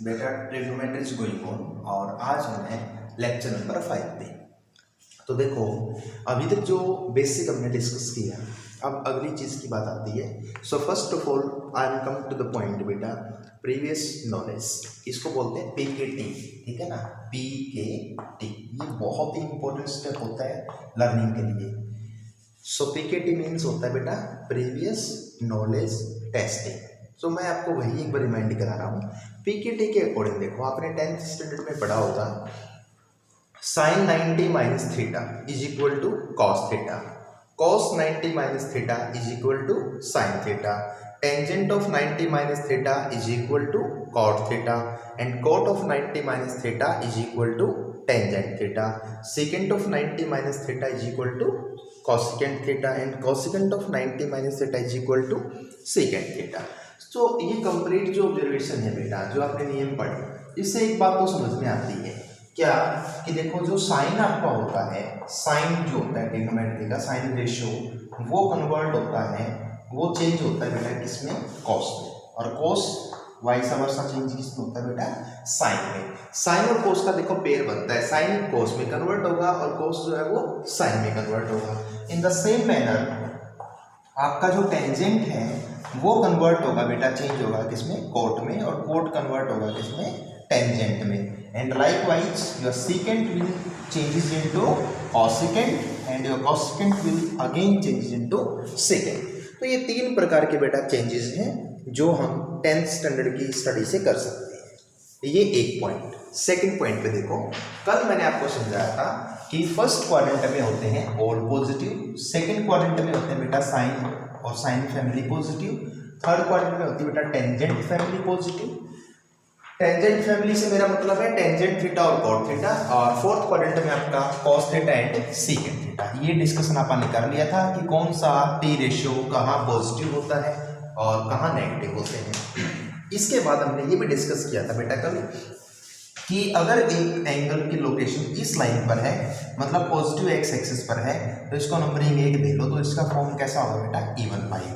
बेटा trigonometry is going on और आज हम हैं लेक्चर नंबर 5 पे। तो देखो अभी तक जो बेसिक हमने डिस्कस किया, अब अगली चीज़ की बात आती है। So first of all I am come to the point बेटा, प्रीवियस नॉलेज, इसको बोलते हैं PKT, ठीक है ना, PKT। ये बहुत ही इंपॉर्टेंट स्टेप होता है लर्निंग के लिए। सो PKT मीन्स होता है बेटा प्रीवियस नॉलेज टेस्टिंग। सो मैं आपको वही एक बार रिमाइंड करा रहा हूँ। PKT के अकॉर्डिंग देखो, आपने 10th स्टैंडर्ड में पढ़ा होगा sin 90 minus theta is equal to cos theta, cos 90 minus theta is equal to sine theta, tangent of 90 minus theta is equal to cot theta and cot of 90 minus theta is equal to tangent theta, secant of 90 minus theta is equal to cosecant theta and cosecant of 90 minus theta is equal to secant theta. तो ये complete जो observation है बेटा, जो आपने नियम पढ़े, इससे एक बात तो समझ में आती है क्या कि देखो जो साइन आपका होता है, साइन जो होता है ट्रिग्नोमेट्री का साइन रेशियो, वो कन्वर्ट होता है, वो चेंज होता है बेटा किसमें, कॉस में, और कॉस वाइस वर्सा चेंज किसमें होता है बेटा, साइन में। साइन और कोस का देखो पेयर बनता है, साइन कोस में कन्वर्ट होगा और कोस जो है वो साइन में कन्वर्ट होगा। इन द सेम मैनर आपका जो टेंजेंट है वो कन्वर्ट होगा बेटा, चेंज होगा किसमें, कोट में, और कोट कन्वर्ट होगा किसमें, टेंजेंट में। And likewise your secant will changes into cosecant and your cosecant will again changes into secant. तो ये तीन प्रकार के बेटा चेंजेस हैं जो हम 10th स्टैंडर्ड की स्टडी से कर सकते हैं। ये एक पॉइंट। सेकंड पॉइंट पे देखो, कल मैंने आपको समझाया था कि फर्स्ट क्वाड्रेंट में होते हैं ऑल पॉजिटिव, सेकंड क्वाड्रेंट में होते हैं बेटा साइन और sine family positive, third quadrant में होती है बेटा tangent family positive. Tangent family से मेरा मतलब है टेंजेंट थीटा और कॉट थीटा, और फोर्थ क्वाड्रेंट में आपका cos theta and secant theta. ये डिस्कशन अपन ने कर लिया था कि कौन सा टी रेशियो कहाँ पॉजिटिव होता है और कहाँ नेगेटिव होते हैं। इसके बाद हमने ये भी डिस्कस किया था बेटा कल कि अगर एक एंगल की लोकेशन इस लाइन पर है, मतलब पॉजिटिव एक्स एक्सिस पर है, तो इसको नंबरिंग 1 दे लो, तो इसका फॉर्म कैसा होगा बेटा, इवन पाई।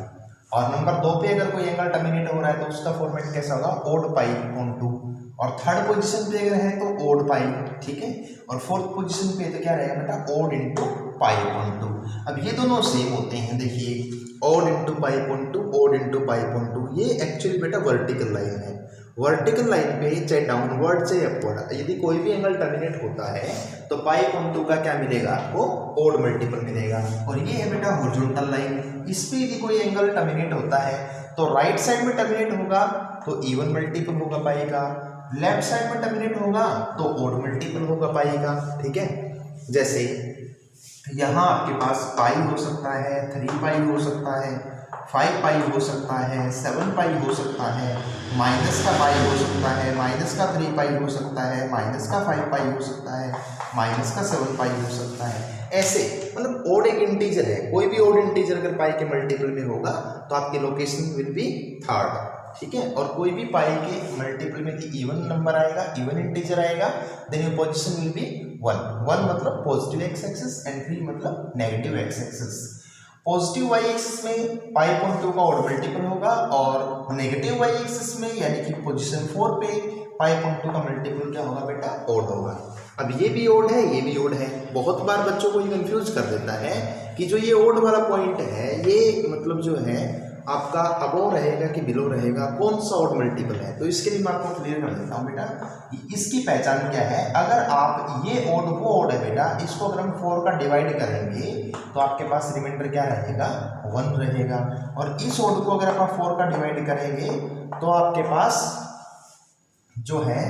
और नंबर 2 पे अगर कोई एंगल टर्मिनेट हो रहा है तो उसका फॉर्मेट कैसा होगा, ओड पाई ऑन 2। और थर्ड पोजीशन पे अगर है तो ओड पाई, ठीक है। और फोर्थ पोजीशन पे तो क्या रहेगा बेटा, ओड इंटू पाई ऑन 2। अब ये दोनों सेम होते हैं, देखिए odd into pi on 2, odd into pi on 2, ये एक्चुअली बेटा वर्टिकल लाइन है। वर्टिकल लाइन पे चाहे डाउनवर्ड चाहे अपवर्ड, यदि कोई भी एंगल टर्मिनेट होता है तो पाई ऑन 2 का क्या मिलेगा आपको, ओड मल्टीपल मिलेगा। और ये है बेटा हॉरिजॉन्टल लाइन, इस पे यदि कोई एंगल टर्मिनेट होता है तो राइट साइड में टर्मिनेट होगा तो इवन मल्टीपल होगा पाई का, लेफ्ट साइड में टर्मिनेट होगा तो ओड मल्टीपल होगा पाई का, ठीक है। जैसे यहाँ आपके पास पाई हो सकता है, 3 पाई हो सकता है, 5 पाई हो सकता है, 7 पाई हो सकता है, माइनस का पाई हो सकता है, माइनस का 3 पाई हो सकता है, माइनस का 5 पाई हो सकता है, माइनस का 7 पाई हो सकता है। ऐसे मतलब ओड एक इंटीजर है, कोई भी ओड इंटीजर अगर पाई के मल्टीपल में होगा तो आपकी लोकेशन विल बी थर्ड, ठीक है। और कोई भी पाई के मल्टीपल में इवन नंबर आएगा, इवन इंटीजर आएगा, then your position will be 1 मतलब पॉजिटिव एक्स एक्सिस एंड 3 मतलब negative x axis. Positive y axis में पाई पॉइंट 2 का ओड मल्टीपल होगा, और नेगेटिव वाई एक्सिस में यानी कि पोजीशन 4 पे पाई पॉइंट 2 का मल्टीपल क्या होगा बेटा, ओड होगा। अब ये भी ओड है, ये भी ओड है। बहुत बार बच्चों को ये कंफ्यूज कर देता है कि जो ये ओड वाला पॉइंट है ये मतलब जो है आपका अबोव रहेगा कि बिलो रहेगा, कौन सा ओड मल्टीपल है। तो इसके लिए मैं आपको क्लियर कर देता हूँ बेटा, इसकी पहचान क्या है। अगर आप ये ओड वो ओड है बेटा, इसको अगर हम 4 का डिवाइड करेंगे तो आपके पास रिमाइंडर क्या रहेगा, 1 रहेगा। और इस ओड को अगर आप 4 का डिवाइड करेंगे तो आपके पास जो है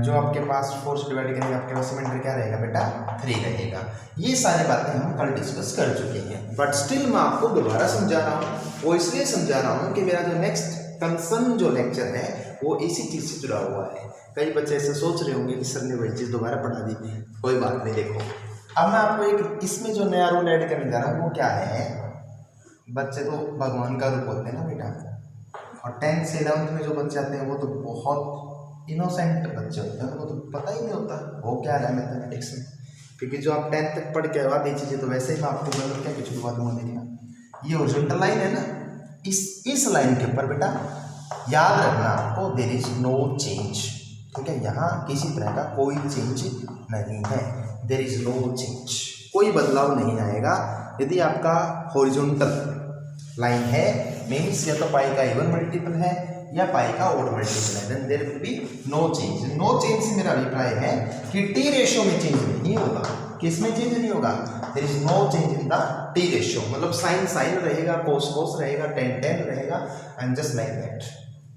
जो आपके पास 4 से डिवाइड करेंगे आपके पास रिमाइंडर क्या रहेगा बेटा, 3 रहेगा। ये सारी बातें हम कल डिस्कस कर चुके हैं, बट स्टिल मैं आपको दोबारा समझा रहा हूँ। वो इसलिए समझा रहा हूँ कि मेरा जो नेक्स्ट कंसर्न जो लेक्चर है वो इसी चीज़ से जुड़ा हुआ है। कई बच्चे ऐसे सोच रहे होंगे कि सर ने वही चीज़ दोबारा पढ़ा दी, कोई बात नहीं। देखो अब मैं आपको एक इसमें जो नया रूल ऐड करने जा रहा हूँ वो क्या है, बच्चे तो भगवान का रूप होते हैं ना बेटा, और 10th से 11th में जो बच्चे आते हैं वो तो बहुत इनोसेंट बच्चे होते हैं, उनको तो पता ही नहीं होता वो क्या है मैथमेटिक्स में, क्योंकि जो आप 10th तक पढ़ के बाद ये चीज़ें, तो वैसे ही मैं आपको बता क्या कुछ बात दूंगा। देखना ये हॉरिजॉन्टल लाइन है ना, इस लाइन के ऊपर बेटा याद रखना आपको, देयर इज नो चेंज, ठीक है, यहाँ किसी तरह का कोई चेंज नहीं है, देयर इज नो चेंज, कोई बदलाव नहीं आएगा। यदि आपका हॉरिजॉन्टल लाइन है मीन्स या तो पाई का इवन मल्टीपल है या पाई का ओड मल्टीपल है, then there will be no change. No change से मेरा अभिप्राय है कि टी रेशियो में चेंज नहीं होगा। किसमें चेंज नहीं होगा? There is no change in the T ratio, मतलब साइन साइन रहेगा, कोस कोस रहेगा, टेन टेन रहेगा, एंड जस्ट लाइक दैट।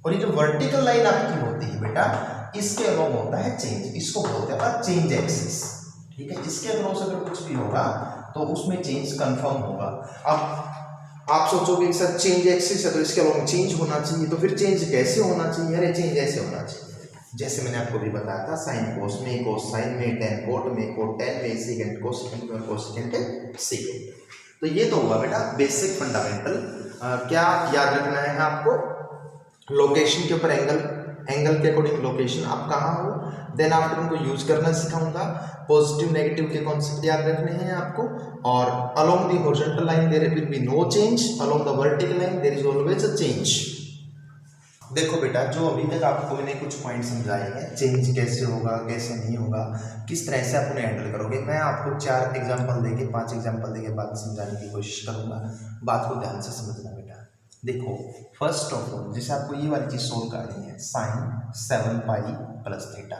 और ये जो वर्टिकल लाइन आपकी होती है बेटा, इसके अलोंग होता है चेंज, इसको बोलते हैं चेंज एक्सिस, ठीक है। इसके अलोंग से अगर कुछ भी होगा तो उसमें चेंज कंफर्म होगा। अब आप सोचोगे कि सर चेंज एक्सिस है तो इसके अलोंग चेंज होना चाहिए, तो फिर चेंज कैसे होना चाहिए? अरे चेंज ऐसे होना चाहिए जैसे मैंने आपको भी बताया था, साइन कोस में, कोस साइन में, टेन कोट में, कोट टेन में, सेकेंड कोसेकेंट में, कोसेकेंट सेकेंड। तो ये तो हुआ बेटा बेसिक फंडामेंटल। क्या याद रखना है आपको? लोकेशन के ऊपर एंगल के अकॉर्डिंग लोकेशन आप कहाँ हो, देन आफ्टर उनको यूज करना सिखाऊंगा। पॉजिटिव नेगेटिव के कॉन्सेप्ट याद रखने हैं आपको। और along the horizontal line there will be no change, along the vertical line there is always a change. देखो बेटा, जो अभी तक आपको मैंने कुछ पॉइंट समझाए हैं, चेंज कैसे होगा, कैसे नहीं होगा, किस तरह से आप उन्हें हैंडल करोगे, मैं आपको 4 एग्जाम्पल देके 5 एग्जाम्पल देके बात समझाने की कोशिश करूंगा। बात को ध्यान से समझना बेटा। देखो फर्स्ट ऑफ ऑल, जैसे आपको ये वाली चीज सोल्व करनी है, साइन 7 पाई प्लस थीटा,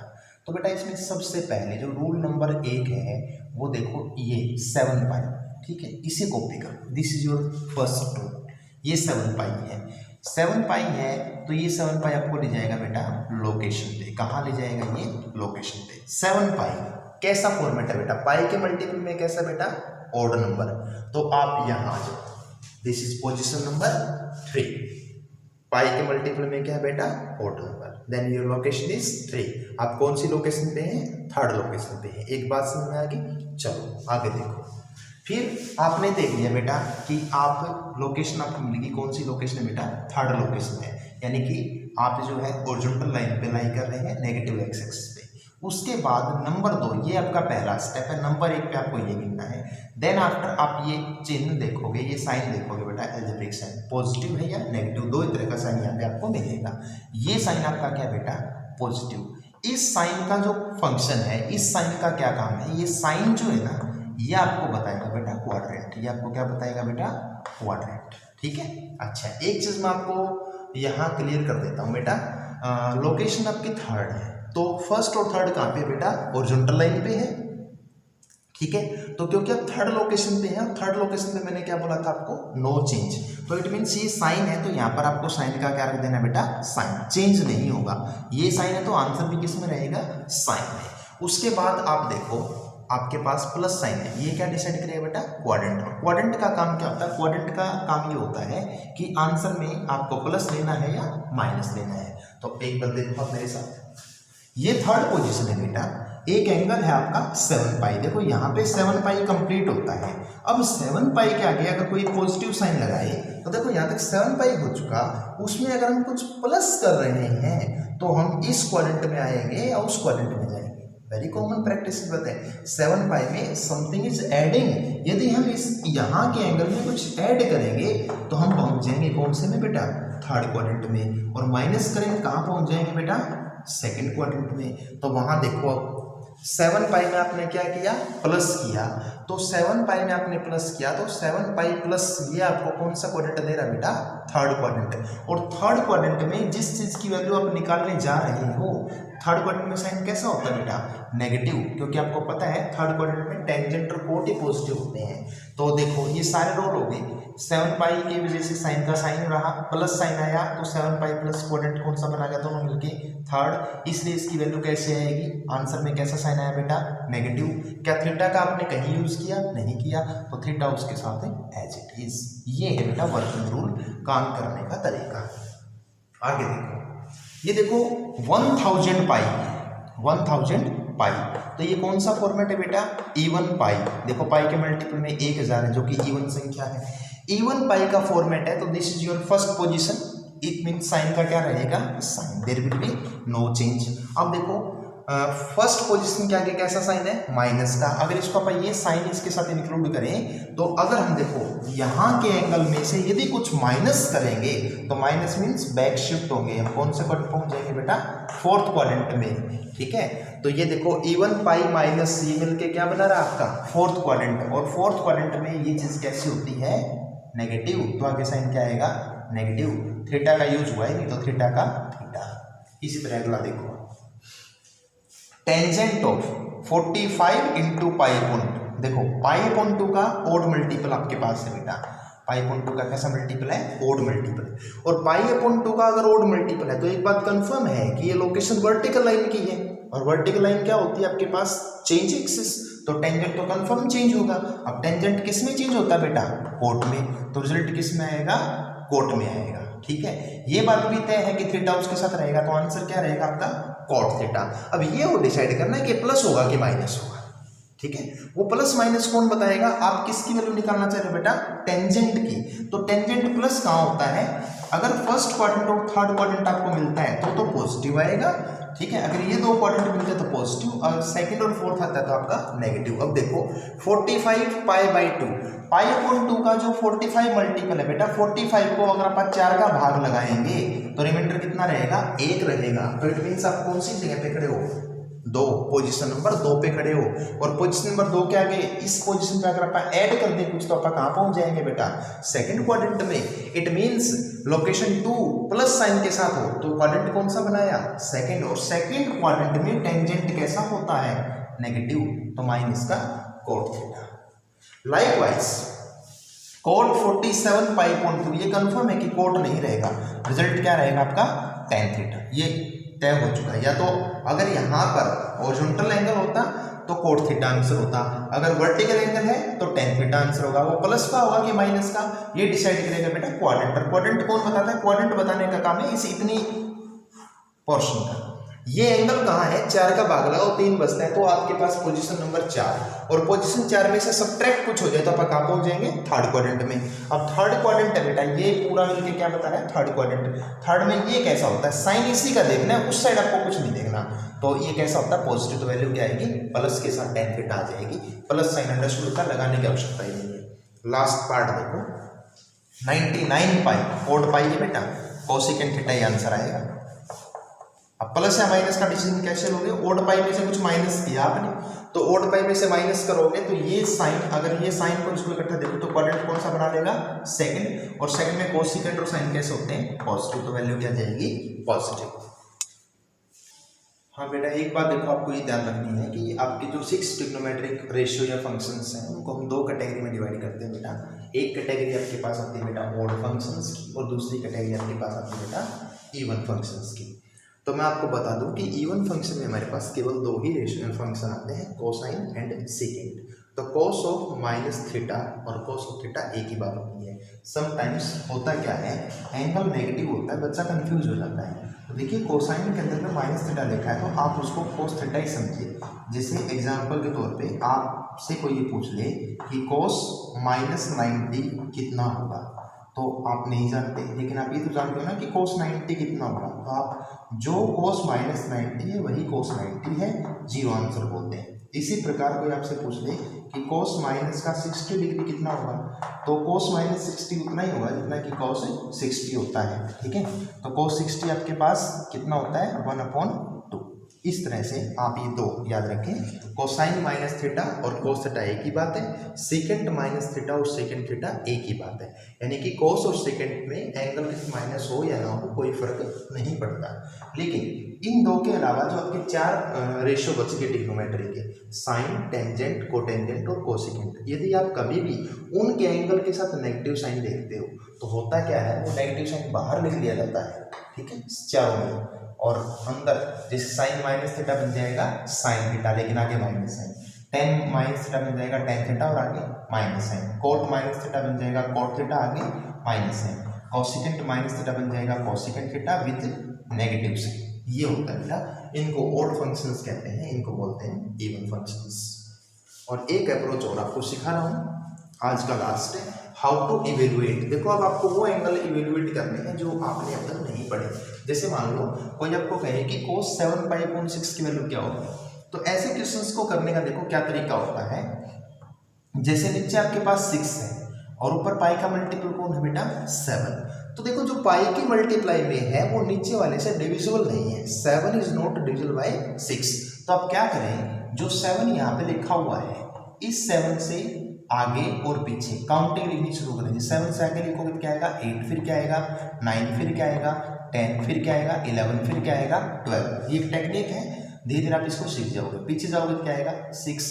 तो बेटा इसमें सबसे पहले जो रूल नंबर 1 है वो देखो, ये 7 पाई, ठीक है, इसे कॉपी करो, this is your first rule. ये 7 पाई है, 7 पाई है तो ये 7 पाई आपको ले जाएगा बेटा लोकेशन पे। कहाँ ले जाएगा? ये लोकेशन पे। 7 पाई कैसा फॉर्मेट है बेटा? पाई के मल्टीपल में कैसा बेटा? Odd number. तो आप यहाँ आ जाओ, this is position number 3। Pi के मल्टीपल में क्या है बेटा? Odd number. Then your location is 3। आप कौन सी लोकेशन पे हैं? थर्ड लोकेशन पे हैं। एक बात समझ में आ गई? चलो आगे देखो। फिर आपने देख लिया बेटा कि आप लोकेशन आपको मिलेगी, कौन सी लोकेशन है बेटा? थर्ड लोकेशन है, यानी कि आप जो है हॉरिजॉन्टल लाइन पे लाई कर रहे हैं नेगेटिव एक्स एक्सिस पे। उसके बाद नंबर 2, ये आपका पहला स्टेप है। नंबर 1 पे आपको ये गिनना है। देन आफ्टर आप ये चिन्ह देखोगे, ये साइन देखोगे बेटा, एल्जेब्रिक साइन, पॉजिटिव है या नेगेटिव, दो तरह का साइन यहाँ पे आपको मिलेगा। ये साइन आपका क्या बेटा? पॉजिटिव। इस साइन का जो फंक्शन है, इस साइन का क्या काम है? ये साइन जो है ना, ये आपको बताएगा बेटा क्वाड्रेंट। ये आपको क्या बताएगा बेटा? क्वाड्रेंट, ठीक है। अच्छा, एक चीज मैं आपको यहाँ क्लियर कर देता हूँ बेटा, लोकेशन आपकी थर्ड है, तो फर्स्ट और थर्ड कहाँ पे बेटा? हॉरिजॉन्टल लाइन पे है, ठीक है। तो क्योंकि आप थर्ड लोकेशन पे हैं, थर्ड लोकेशन पे मैंने क्या बोला था आपको? No change. तो इट मीन्स ये साइन है, तो यहाँ पर आपको साइन का क्या रख देना बेटा? साइन। चेंज नहीं होगा। ये साइन है तो आंसर भी किस में रहेगा? साइन में। उसके बाद आप देखो, आपके पास प्लस साइन है, ये क्या डिसाइड करेगा बेटा? क्वाड्रेंट। क्वाड्रेंट का काम क्या होता है? क्वाड्रेंट का काम ये होता है कि आंसर में आपको प्लस लेना है या माइनस लेना है। तो एक बार देखो आप मेरे साथ, ये थर्ड पोजीशन है बेटा। एक एंगल है आपका 7 पाई, देखो यहाँ पे 7 पाई कंप्लीट होता है। अब 7 पाई के आगे अगर कोई पॉजिटिव साइन लगाए तो देखो यहाँ तक 7 पाई हो चुका, उसमें अगर हम कुछ प्लस कर रहे हैं तो हम इस क्वाड्रेंट में आएंगे या उस क्वाड्रेंट में जाएंगे। वेरी कॉमन प्रैक्टिस बताएं, 7 पाई में समथिंग इज एडिंग। यदि हम इस यहाँ के एंगल में कुछ ऐड करेंगे तो हम पहुंच जाएंगे कौन से में बेटा? थर्ड क्वाड्रेंट में। और माइनस करेंगे कहाँ पहुंच जाएंगे बेटा? सेकंड क्वाड्रेंट में। तो वहां देखो 7 पाई में आपने क्या किया? प्लस किया। तो 7 पाई में आपने प्लस किया तो 7 पाई प्लस ये आपको कौन सा क्वाड्रेंट दे रहा है बेटा? Third quadrant. और थर्ड क्वाड्रेंट में जिस चीज की वैल्यू आप निकालने जा रहे हो, थर्ड क्वाड्रेंट में साइन कैसा होता है बेटा? नेगेटिव, क्योंकि आपको पता है थर्ड क्वाड्रेंट में टेंजेंट और कोट ही पॉजिटिव होते हैं। तो देखो ये सारे रोल हो गए। 7 पाई की वजह से साइन का साइन रहा, प्लस साइन आया तो 7 पाई प्लस क्वाड्रेंट कौन सा बना गया? दोनों मिलके थर्ड। इसलिए इसकी वैल्यू कैसे आएगी? आंसर में कैसा साइन आया बेटा? नेगेटिव। क्या थीटा का आपने कहीं यूज किया? नहीं किया, तो थीटा उसके साथ है एज इट इज। ये है बेटा वर्किंग रूल, काम करने का तरीका। आगे देखो, ये देखो 1000 पाई, 1000 पाई, तो ये कौन सा फॉर्मेट है बेटा? इवन पाई। देखो पाई के मल्टीपल में 1000 है जो कि इवन संख्या है। इवन पाई का फॉर्मेट है, तो this is your first position. It mean sine का क्या रहेगा? Sine. There will be no change. अब देखो फर्स्ट पोजीशन के आगे कैसा साइन है, माइनस का। अगर इसको अपन ये साइन इसके साथ इंक्लूड करें तो अगर हम देखो यहाँ के एंगल में से यदि कुछ माइनस करेंगे तो माइनस मीन्स बैक शिफ्ट होंगे, हम कौन से क्वाड्रेंट पहुंच जाएंगे बेटा, फोर्थ क्वाड्रेंट में। ठीक है, तो ये देखो इवन पाई माइनस सी मिलके क्या बना रहा आपका, फोर्थ क्वाड्रेंट। और फोर्थ क्वाड्रेंट में ये चीज कैसी होती है, नेगेटिव, तो आगे साइन क्या आएगा, नेगेटिव। थीटा का यूज हुआ है, नहीं तो थीटा का थीटा। इसी तरह अगला देखो, tangent of 45 into pi upon, देखो पाई अपॉन 2 का ओड मल्टीपल आपके पास है बेटा, पाई अपॉन 2 का कैसा मल्टीपल है, ओड मल्टीपल। और पाई अपॉन 2 का अगर ओड मल्टीपल है तो एक बात कंफर्म है कि ये लोकेशन वर्टिकल लाइन की है, और वर्टिकल लाइन क्या होती है आपके पास, चेंज एक्सिस, तो टेंजेंट तो कंफर्म चेंज होगा। अब टेंजेंट किस में चेंज होता है बेटा, कोट में, तो रिजल्ट किस में आएगा, कोट में आएगा। ठीक है, ये बात भी तय है कि थीटा उसके साथ रहेगा, तो आंसर क्या रहेगा आपका, कॉट थीटा। अब ये वो डिसाइड करना है कि प्लस होगा कि माइनस होगा। ठीक है, वो प्लस माइनस कौन बताएगा, आप किसकी वैल्यू निकालना चाह रहे हो बेटा, टेंजेंट की। तो टेंजेंट प्लस कहाँ होता है, अगर फर्स्ट क्वाड्रेंट और थर्ड क्वाड्रेंट आपको मिलता है तो पॉजिटिव आएगा। ठीक है, अगर ये दो क्वाड्रेंट मिलते हैं तो पॉजिटिव, और सेकंड और फोर्थ आता है तो आपका नेगेटिव। अब देखो 45 पाई बाई 2, पाई अपॉन 2 का जो 45 मल्टीपल है बेटा, 45 को अगर आप 4 का भाग लगाएंगे तो रिमाइंडर कितना रहेगा, 1 रहेगा। तो इट मीन्स आप कौन सी जगह पे खड़े हो, 2, पोजीशन नंबर 2 पे खड़े हो। और पोजीशन नंबर 2 के आगे इस पोजीशन पे अगर आप ऐड कर दें कुछ तो आप कहाँ पहुंच जाएंगे बेटा, सेकंड क्वाड्रेंट में। It means location 2 plus sign के साथ हो तो क्वाड्रेंट कौन सा बनाया, सेकंड। और सेकंड क्वाड्रेंट में टेंजेंट कैसा होता है, नेगेटिव, तो माइनस का cot theta. Likewise cot 47 pi upon 2, ये कंफर्म है कि कोट नहीं रहेगा, रिजल्ट क्या रहेगा आपका, tan थीटा। ये तय हो चुका है। या तो अगर यहाँ पर हॉरिजॉन्टल एंगल होता तो कोट थीटा आंसर होता, अगर वर्टिकल एंगल है तो tan थीटा आंसर होगा। वो प्लस का होगा कि माइनस का, ये डिसाइड करेगा बेटा क्वाड्रेंट। और क्वाड्रेंट कौन बताता है, क्वाड्रेंट बताने का काम है इस इतनी पोर्शन का। ये एंगल कहाँ है, 4 का भाग लगाओ 3 बचता है, तो आपके पास पोजीशन नंबर 4, और पोजीशन 4 में से सब्ट्रैक्ट कुछ हो जाए तो आप कहाँ पहुंच जाएंगे, थर्ड क्वाड्रेंट में। अब थर्ड क्वाड्रेंट है बेटा, ये पूरा मिलके क्या बता रहा है, थर्ड क्वाड्रेंट। थर्ड में ये कैसा होता है, साइन इसी का देखना है, उस साइड आपको कुछ नहीं देखना। तो ये कैसा होता है, पॉजिटिव, तो वैल्यू क्या आएगी, प्लस के साथ tan थीटा आ जाएगी। प्लस साइन अंडरस्टूड का लगाने की आवश्यकता ही नहीं है। लास्ट पार्ट देखो, 99 पाई, ओड पाई है बेटा, कोसेकेंट थीटा ये आंसर आएगा। अब प्लस या माइनस का डिसीजन कैसे लोगे, ओड पाई में से कुछ माइनस किया आपने तो ओड पाई में से माइनस करोगे तो ये साइन, अगर ये साइन को इसको इकट्ठा देखो तो क्वाड्रेंट कौन सा बना लेगा, सेकंड। और सेकंड में कोसेकेंट और साइन कैसे होते हैं, पॉजिटिव, तो वैल्यू क्या जाएगी, पॉजिटिव। हाँ बेटा, एक बात देखो, आपको ये ध्यान रखनी है कि आपके जो 6 ट्रिग्नोमेट्रिक रेशियो या फंक्शंस हैं उनको हम 2 कैटेगरी में डिवाइड करते हैं बेटा। एक कैटेगरी आपके पास आती है बेटा ओड फंक्शंस की, और दूसरी कैटेगरी आपके पास आती है बेटा इवन फंक्शंस की। तो मैं आपको बता दूं कि इवन फंक्शन में हमारे पास केवल 2 ही रेशियो फंक्शन आते हैं, कोसाइन एंड सेकेंड। तो कोस ऑफ माइनस थीटा और कोस ऑफ थीटा एक ही बात होती है। समटाइम्स होता क्या है, एंगल नेगेटिव होता है, बच्चा कंफ्यूज हो जाता है। तो देखिए कोसाइन के अंदर में माइनस थीटा लिखा है तो आप उसको कोस थीटा ही समझिए। जैसे एग्जाम्पल के तौर पे आपसे कोई ये पूछ ले कि कोस माइनस 90 कितना होगा, तो आप नहीं जानते, लेकिन आप ये तो जानते हो ना कि कोस 90 कितना होगा। तो आप जो कोस माइनस 90 है वही कोस 90 है, 0 आंसर बोलते हैं। इसी प्रकार कोई आपसे पूछ ले कि कोस माइनस का 60 डिग्री कितना होगा, तो कोस माइनस 60 उतना ही होगा जितना कि कोस 60 होता है। ठीक है, तो कोस 60 आपके पास कितना होता है, 1/2। इस तरह से आप ये 2 याद रखें, कोसाइन माइनस थीटा और कोस थीटा एक ही बात है, सेकेंड माइनस थीटा और सेकेंड थीटा एक ही बात है। यानी कि कोस और सेकेंड में एंगल माइनस हो या ना हो कोई फर्क नहीं पड़ता। लेकिन इन 2 के अलावा जो आपके 4 रेशियो बच गए ट्रिग्नोमेट्री के, साइन, टेंजेंट, कोटेंजेंट और कोसेकेंट, यदि आप कभी भी उनके एंगल के साथ नेगेटिव साइन देखते हो तो होता क्या है, वो नेगेटिव साइन बाहर लिख लिया जाता है। ठीक है, चारों में, और अंदर जैसे साइन माइनस थीटा बन जाएगा साइन थीटा, लेकिन आगे minus sine, tan minus theta बन जाएगा टेन थीटा और आगे minus sine, cot minus theta बन जाएगा कोट थीटा आगे minus sine, cosecant minus theta बन जाएगा cosecant theta with negative sign. ये होता है बेटा, इनको ओड फंक्शंस कहते हैं, इनको बोलते हैं इवन फंक्शंस। और एक अप्रोच और आपको सिखा रहा हूँ, आज का लास्ट है, हाउ टू इवेल्युएट। देखो अब आपको वो एंगल इवेल्युएट करने हैं जो आपने अब तक नहीं पढ़े। जैसे मान लो कोई आपको कहे कि cos 7 पाई अपॉन 6 की वैल्यू क्या होगी, तो ऐसे क्वेश्चंस को करने का देखो क्या तरीका होता है। जैसे नीचे आपके पास 6 है और ऊपर पाई का मल्टीपल कौन है बेटा 7, तो देखो जो पाई की मल्टीप्लाई में है वो नीचे वाले से डिविजिबल नहीं है, 7 इज नॉट डिविजिबल बाय 6। तो आप क्या करें, जो 7 यहाँ पे लिखा हुआ है इस 7 से आगे और पीछे काउंटिंग लिखनी शुरू करेंगे। 7 से आगे लिखोगे तो क्या आएगा 8, फिर क्या आएगा 9, फिर क्या आएगा 10, फिर क्या आएगा 11, फिर क्या आएगा 12। ये एक टेक्निक है, धीरे धीरे आप इसको सीख जाओगे। पीछे जाओगे तो क्या आएगा 6,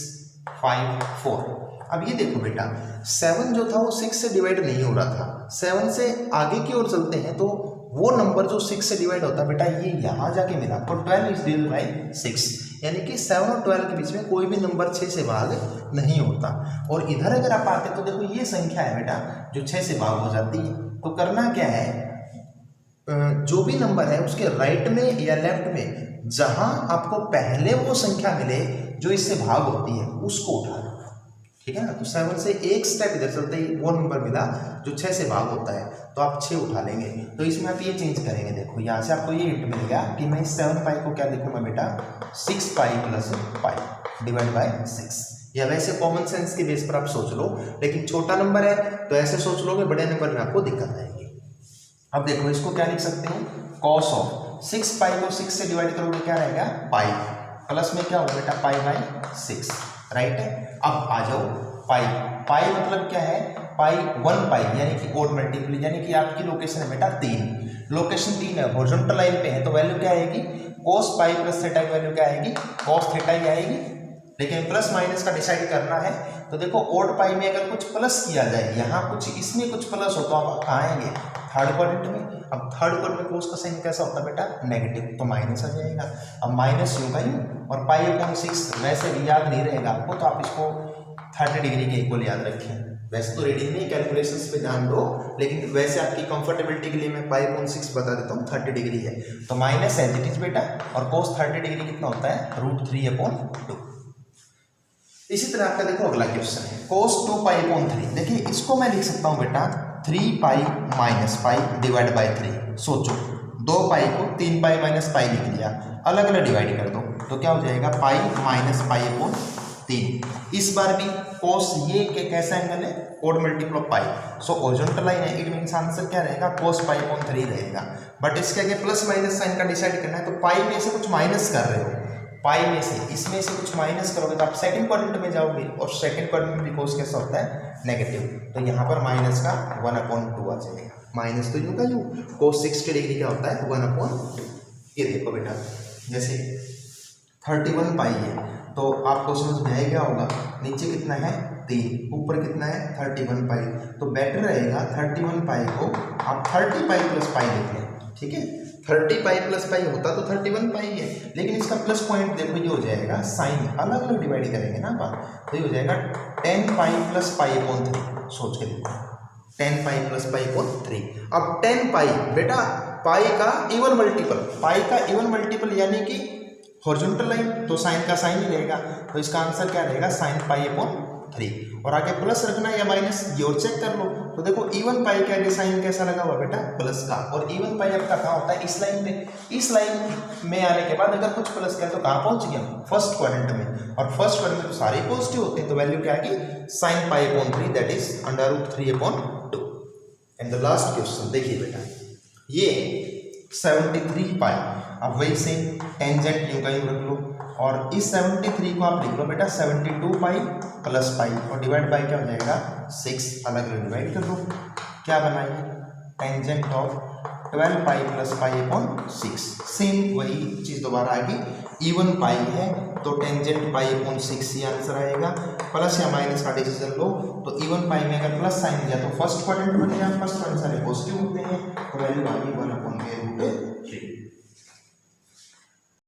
5, 4। अब ये देखो बेटा 7 जो था वो 6 से डिवाइड नहीं हो रहा था, 7 से आगे की ओर चलते हैं तो वो नंबर जो 6 से डिवाइड होता है बेटा ये यहाँ जाके मिला, तो 12 इज डिवाइडेड बाय 6, यानी कि 7 और 12 के बीच में कोई भी नंबर 6 से भाग नहीं होता। और इधर अगर आप आते तो देखो ये संख्या है बेटा जो 6 से भाग हो जाती है। तो करना क्या है, जो भी नंबर है उसके राइट में या लेफ्ट में जहां आपको पहले वो संख्या मिले जो इससे भाग होती है उसको उठा लो, ठीक है ना। तो 7 से एक स्टेप इधर चलते ही वो नंबर मिला जो 6 से भाग होता है, तो आप 6 उठा लेंगे। तो इसमें आप ये चेंज करेंगे, देखो यहाँ से आपको ये हिंट मिलेगा कि मैं 7 पाई को क्या लिखूंगा बेटा 6 pi plus pi divide by 6। या वैसे कॉमन सेंस के बेस पर आप सोच लो, लेकिन छोटा नंबर है तो ऐसे सोच लोगे, बड़े नंबर में आपको दिक्कत आएगी। अब देखो इसको क्या लिख सकते हैं, कॉस ऑफ 6 पाई को 6 से डिवाइड करोगे क्या रहेगा पाई, प्लस में क्या होगा बेटा पाई बाय 6, राइट है। अब आ जाओ पाई, पाई मतलब क्या है पाई 1 पाई यानी कि ओड मल्टीपल, यानी कि आपकी लोकेशन है बेटा 3, लोकेशन 3 है, हॉरिजॉन्टल लाइन पे है, तो वैल्यू क्या आएगी cos पाई प्लस थीटा की वैल्यू क्या आएगी cos थीटा ही आएगी। लेकिन प्लस माइनस का डिसाइड करना है तो देखो ओड पाई में अगर कुछ प्लस किया जाए, यहाँ कुछ इसमें कुछ प्लस हो तो आप कहाँ आएंगे थर्ड क्वाड्रेंट में। अब थर्ड क्वाड्रेंट में कोस का साइन कैसा होता है बेटा नेगेटिव, तो माइनस आ जाएगा। अब माइनस यूं का यूं, और पाई अपॉन 6 वैसे भी याद नहीं रहेगा आपको, तो आप इसको 30 डिग्री के इक्वल याद रखें। वैसे तो रीडिंग में कैलकुलेशंस पे ध्यान दो, लेकिन वैसे आपकी कंफर्टेबिलिटी के लिए मैं पाई अपॉन 6 बता देता हूँ 30 डिग्री है, तो माइनस एज इट इज बेटा, और कोस 30 डिग्री कितना होता है √3/2। इसी तरह आपका देखो अगला क्वेश्चन है cos 2 पाई अपॉन 3। देखिए इसको मैं लिख सकता हूँ बेटा 3 pi minus pi divide by 3। सोचो 2 पाई को 3 पाई माइनस पाई लिख लिया, अलग अलग डिवाइड कर दो तो क्या हो जाएगा पाई माइनस पाई अपॉन 3। इस बार भी cos ये के कैसा एंगल है odd multiple of pi, so horizontal line है, इट मींस आंसर क्या रहेगा cos पाई अपॉन 3 रहेगा। बट इसके आगे प्लस माइनस साइन का डिसाइड करना है, तो पाई में से कुछ माइनस कर रहे हो, पाई में से इसमें से कुछ माइनस करोगे तो आप सेकंड क्वाड्रेंट में जाओगे, और सेकंड क्वाड्रेंट में भी cos कैसा होता है नेगेटिव, तो यहाँ पर माइनस का 1/2 आ जाएगा। माइनस तो यूं का यूं, cos 60 डिग्री क्या होता है 1/2। ये देखो बेटा जैसे 31 पाई है तो आपको समझ में आएगा होगा, नीचे कितना है 3, ऊपर कितना है 31 पाई, तो बेटर रहेगा 31 पाई को आप 30 पाई प्लस पाई लिख लें, ठीक है। 30 पाई प्लस पाई होता तो 31 पाई है, लेकिन इसका प्लस पॉइंट देखो ये हो जाएगा साइन अलग अलग डिवाइड करेंगे ना आप, तो ये हो जाएगा 10 पाई प्लस पाई अपॉन 3। सोच के देखो 10 पाई प्लस पाई अपॉन 3। अब 10 पाई बेटा पाई का इवन मल्टीपल, पाई का इवन मल्टीपल यानी कि हॉरिजॉन्टल लाइन, तो साइन का साइन ही रहेगा, तो इसका आंसर क्या रहेगा साइन पाई अपॉन 3। और आगे प्लस रखना या माइनस ये और चेक कर लो, तो देखो इवन पाई के आगे साइन कैसा लगा हुआ बेटा प्लस का, और इवन पाई आपका कहाँ होता है इस लाइन पे, इस लाइन में आने के बाद अगर कुछ प्लस किया तो कहाँ पहुंच गया फर्स्ट क्वाड्रेंट में, और फर्स्ट क्वाड्रेंट में तो सारे पॉजिटिव होते हैं, तो वैल्यू क्या आएगी sine pi upon 3 that is √3/2। And the last question देखिए बेटा ये 73 पाई, अब वही से टेंजेंट यूं का यूं रख लो, और इस 73 को आप लिख लो बेटा 72 पाई प्लस पाई, और डिवाइड बाई क्या हो जाएगा 6, अलग अलग डिवाइड कर दो, क्या बनाइए tangent of 12 pi plus pi upon 6। Same वही चीज़ दोबारा आएगी, इवन पाई है तो टेंजेंट पाई अपॉन 6 ही आंसर आएगा। प्लस या माइनस का डिसीजन लो, तो इवन पाई में अगर प्लस साइन दिया तो फर्स्ट क्वाड्रेंट बन गया, फर्स्ट क्वाड्रेंट सारे पॉजिटिव होते हैं, तो वैल्यू आ गई 1/2।